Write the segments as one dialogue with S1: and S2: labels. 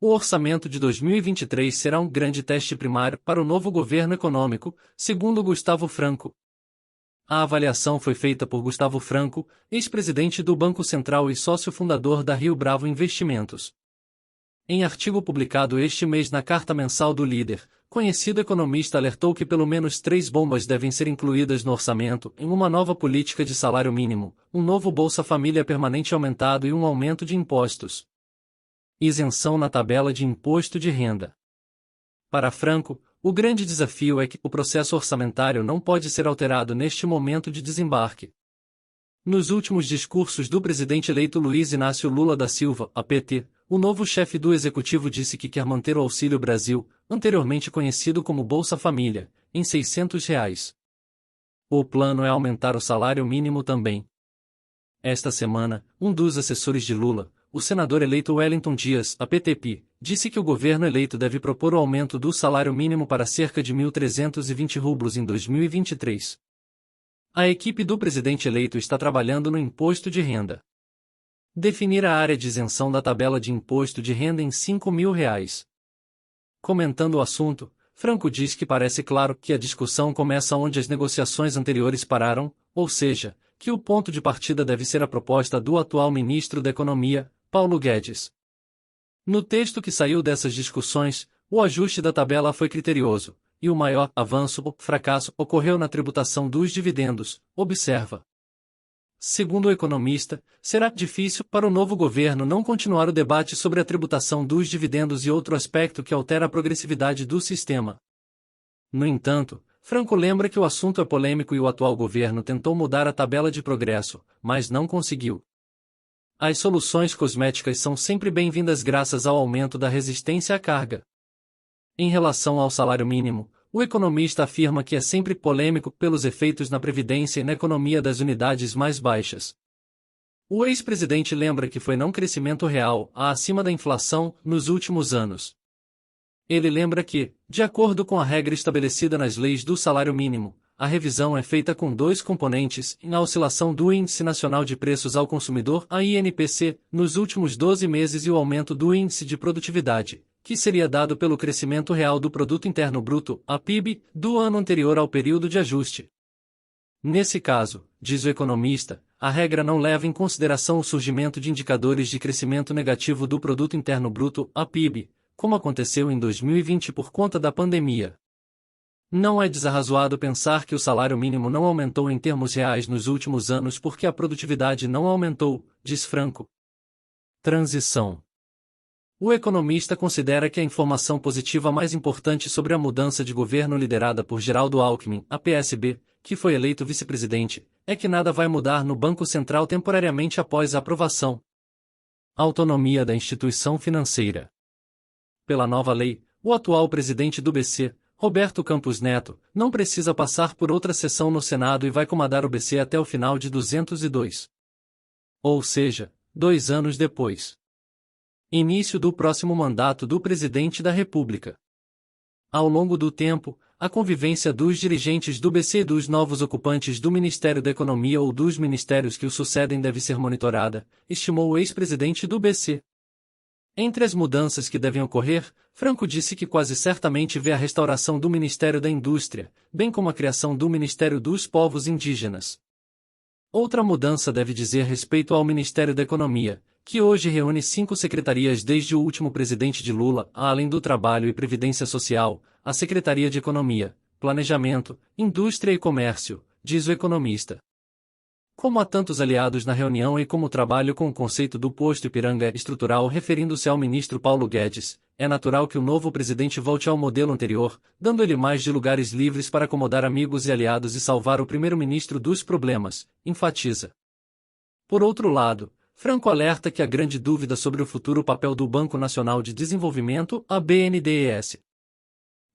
S1: O orçamento de 2023 será um grande teste primário para o novo governo econômico, segundo Gustavo Franco. A avaliação foi feita por Gustavo Franco, ex-presidente do Banco Central e sócio fundador da Rio Bravo Investimentos. Em artigo publicado este mês na Carta Mensal do Líder, conhecido economista alertou que pelo menos 3 bombas devem ser incluídas no orçamento, em uma nova política de salário mínimo, um novo Bolsa Família permanente aumentado e um aumento de impostos. Isenção na tabela de imposto de renda. Para Franco, o grande desafio é que o processo orçamentário não pode ser alterado neste momento de desembarque. Nos últimos discursos do presidente eleito Luiz Inácio Lula da Silva, APT, o novo chefe do executivo disse que quer manter o Auxílio Brasil, anteriormente conhecido como Bolsa Família, em R$ 600. O plano é aumentar o salário mínimo também. Esta semana, um dos assessores de Lula, o senador eleito Wellington Dias, APTP, disse que o governo eleito deve propor o aumento do salário mínimo para cerca de 1.320 rublos em 2023. A equipe do presidente eleito está trabalhando no imposto de renda. Definir a área de isenção da tabela de imposto de renda em R$ 5.000. Comentando o assunto, Franco diz que parece claro que a discussão começa onde as negociações anteriores pararam, ou seja, que o ponto de partida deve ser a proposta do atual ministro da Economia, Paulo Guedes. No texto que saiu dessas discussões, o ajuste da tabela foi criterioso, e o maior avanço ou fracasso ocorreu na tributação dos dividendos, observa. Segundo o economista, será difícil para o novo governo não continuar o debate sobre a tributação dos dividendos e outro aspecto que altera a progressividade do sistema. No entanto, Franco lembra que o assunto é polêmico e o atual governo tentou mudar a tabela de progresso, mas não conseguiu. As soluções cosméticas são sempre bem-vindas graças ao aumento da resistência à carga. Em relação ao salário mínimo, o economista afirma que é sempre polêmico pelos efeitos na previdência e na economia das unidades mais baixas. O ex-presidente lembra que foi não crescimento real, acima da inflação, nos últimos anos. Ele lembra que, de acordo com a regra estabelecida nas leis do salário mínimo, a revisão é feita com 2 componentes, a oscilação do Índice Nacional de Preços ao Consumidor, a INPC, nos últimos 12 meses e o aumento do Índice de Produtividade, que seria dado pelo crescimento real do Produto Interno Bruto, a PIB, do ano anterior ao período de ajuste. Nesse caso, diz o economista, a regra não leva em consideração o surgimento de indicadores de crescimento negativo do Produto Interno Bruto, a PIB, como aconteceu em 2020 por conta da pandemia. Não é desarrazoado pensar que o salário mínimo não aumentou em termos reais nos últimos anos porque a produtividade não aumentou, diz Franco. Transição. O economista considera que a informação positiva mais importante sobre a mudança de governo liderada por Geraldo Alckmin, a PSB, que foi eleito vice-presidente, é que nada vai mudar no Banco Central temporariamente após a aprovação. Autonomia da instituição financeira. Pela nova lei, o atual presidente do BC, Roberto Campos Neto, não precisa passar por outra sessão no Senado e vai comandar o BC até o final de 202. Ou seja, 2 anos depois. Início do próximo mandato do presidente da República. Ao longo do tempo, a convivência dos dirigentes do BC e dos novos ocupantes do Ministério da Economia ou dos ministérios que o sucedem deve ser monitorada, estimou o ex-presidente do BC. Entre as mudanças que devem ocorrer, Franco disse que quase certamente vê a restauração do Ministério da Indústria, bem como a criação do Ministério dos Povos Indígenas. Outra mudança deve dizer respeito ao Ministério da Economia, que hoje reúne 5 secretarias desde o último presidente de Lula, além do Trabalho e Previdência Social, a Secretaria de Economia, Planejamento, Indústria e Comércio, diz o economista. Como há tantos aliados na reunião e como trabalho com o conceito do posto Ipiranga estrutural referindo-se ao ministro Paulo Guedes, é natural que o novo presidente volte ao modelo anterior, dando-lhe mais de lugares livres para acomodar amigos e aliados e salvar o primeiro-ministro dos problemas, enfatiza. Por outro lado, Franco alerta que há grande dúvida sobre o futuro papel do Banco Nacional de Desenvolvimento, a BNDES.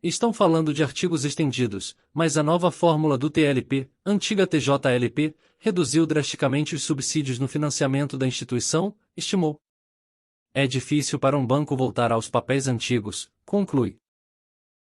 S1: Estão falando de artigos estendidos, mas a nova fórmula do TLP, antiga TJLP, reduziu drasticamente os subsídios no financiamento da instituição, estimou. É difícil para um banco voltar aos papéis antigos, conclui.